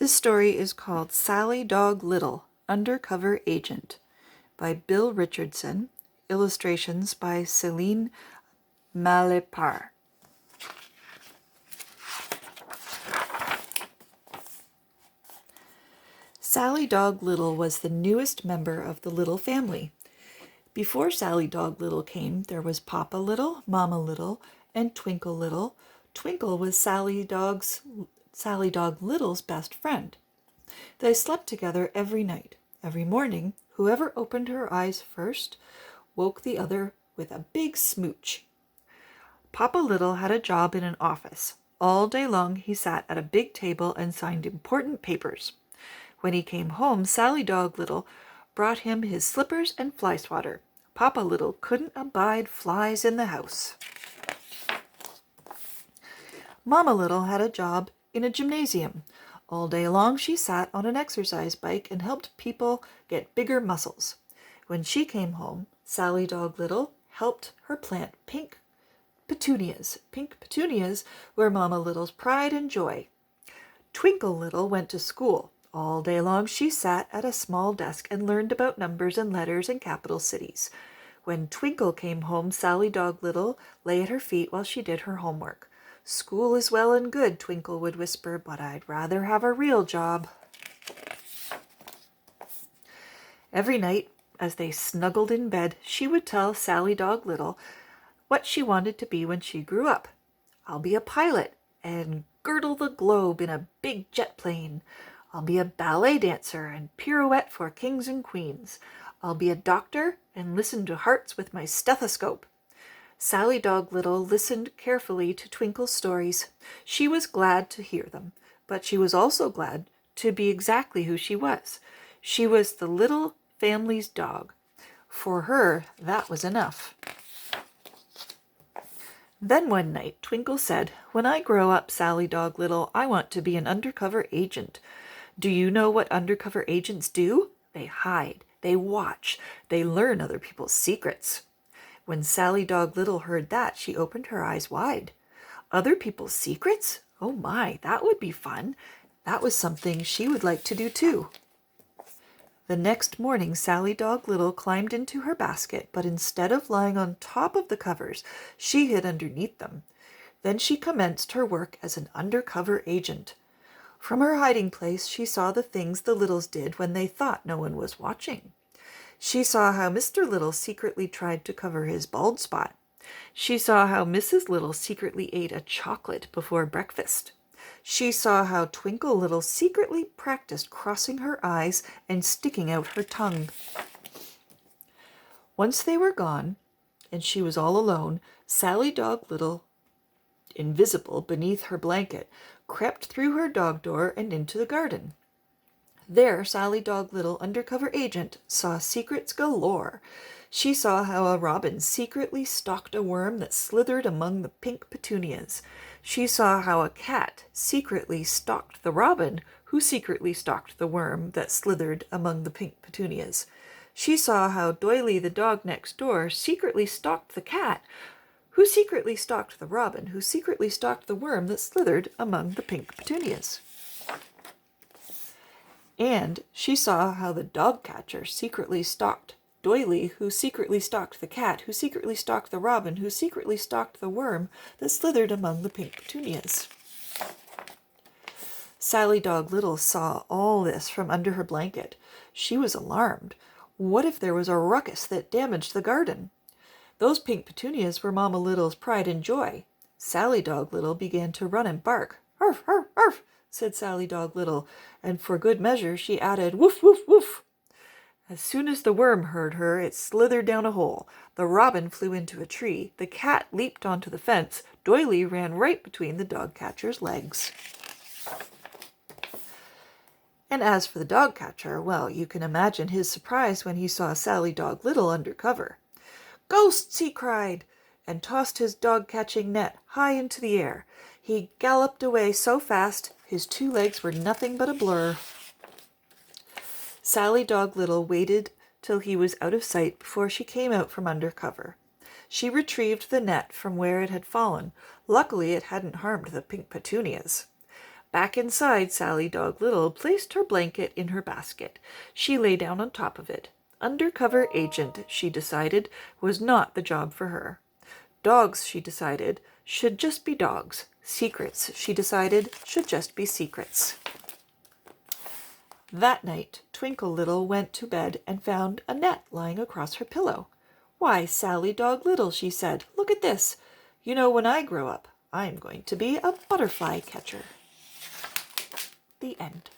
This story is called Sally Dog Little, Undercover Agent by Bill Richardson, illustrations by Céline Malepar. Sally Dog Little was the newest member of the Little family. Before Sally Dog Little came, there was Papa Little, Mama Little, and Twinkle Little. Twinkle was Sally Dog Little's best friend. They slept together every night. Every morning, whoever opened her eyes first woke the other with a big smooch. Papa Little had a job in an office. All day long he sat at a big table and signed important papers. When he came home, Sally Dog Little brought him his slippers and fly swatter. Papa Little couldn't abide flies in the house. Mama Little had a job in a gymnasium. All day long she sat on an exercise bike and helped people get bigger muscles. When she came home, Sally Dog Little helped her plant pink petunias. Pink petunias were Mama Little's pride and joy. Twinkle Little went to school. All day long she sat at a small desk and learned about numbers and letters and capital cities. When Twinkle came home, Sally Dog Little lay at her feet while she did her homework. "School is well and good," Twinkle would whisper, "but I'd rather have a real job." Every night, as they snuggled in bed, she would tell Sally Dog Little what she wanted to be when she grew up. "I'll be a pilot and girdle the globe in a big jet plane. I'll be a ballet dancer and pirouette for kings and queens. I'll be a doctor and listen to hearts with my stethoscope." Sally Dog Little listened carefully to Twinkle's stories. She was glad to hear them, but she was also glad to be exactly who she was. She was the little family's dog. For her, that was enough. Then one night, Twinkle said, "When I grow up, Sally Dog Little, I want to be an undercover agent. Do you know what undercover agents do? They hide, they watch, they learn other people's secrets." When Sally Dog Little heard that, she opened her eyes wide. Other people's secrets? Oh my, that would be fun. That was something she would like to do too. The next morning, Sally Dog Little climbed into her basket, but instead of lying on top of the covers, she hid underneath them. Then she commenced her work as an undercover agent. From her hiding place, she saw the things the Littles did when they thought no one was watching. She saw how Mr. Little secretly tried to cover his bald spot. She saw how Mrs. Little secretly ate a chocolate before breakfast. She saw how Twinkle Little secretly practiced crossing her eyes and sticking out her tongue. Once they were gone, and she was all alone, Sally Dog Little, invisible beneath her blanket, crept through her dog door and into the garden. There, Sally Dog Little, undercover agent, saw secrets galore. She saw how a robin secretly stalked a worm that slithered among the pink petunias. She saw how a cat secretly stalked the robin, who secretly stalked the worm that slithered among the pink petunias. She saw how Doily the dog next door secretly stalked the cat, who secretly stalked the robin, who secretly stalked the worm that slithered among the pink petunias. And she saw how the dog catcher secretly stalked Doily, who secretly stalked the cat, who secretly stalked the robin, who secretly stalked the worm that slithered among the pink petunias. Sally Dog Little saw all this from under her blanket. She was alarmed. What if there was a ruckus that damaged the garden? Those pink petunias were Mama Little's pride and joy. Sally Dog Little began to run and bark. "Arf, arf, arf," said Sally Dog Little, and for good measure she added, "Woof, woof, woof." As soon as the worm heard her, it slithered down a hole. The robin flew into a tree. The cat leaped onto the fence. Doily ran right between the dog catcher's legs. And as for the dog catcher, well, you can imagine his surprise when he saw Sally Dog Little undercover. "Ghosts!" he cried, and tossed his dog-catching net high into the air. He galloped away so fast, his 2 legs were nothing but a blur. Sally Dog Little waited till he was out of sight before she came out from under cover. She retrieved the net from where it had fallen. Luckily, it hadn't harmed the pink petunias. Back inside, Sally Dog Little placed her blanket in her basket. She lay down on top of it. Undercover agent, she decided, was not the job for her. Dogs, she decided, should just be dogs. Secrets, she decided, should just be secrets. That night, Twinkle Little went to bed and found a net lying across her pillow. "Why, Sally Dog Little," she said, "look at this. You know, when I grow up, I'm going to be a butterfly catcher." The end.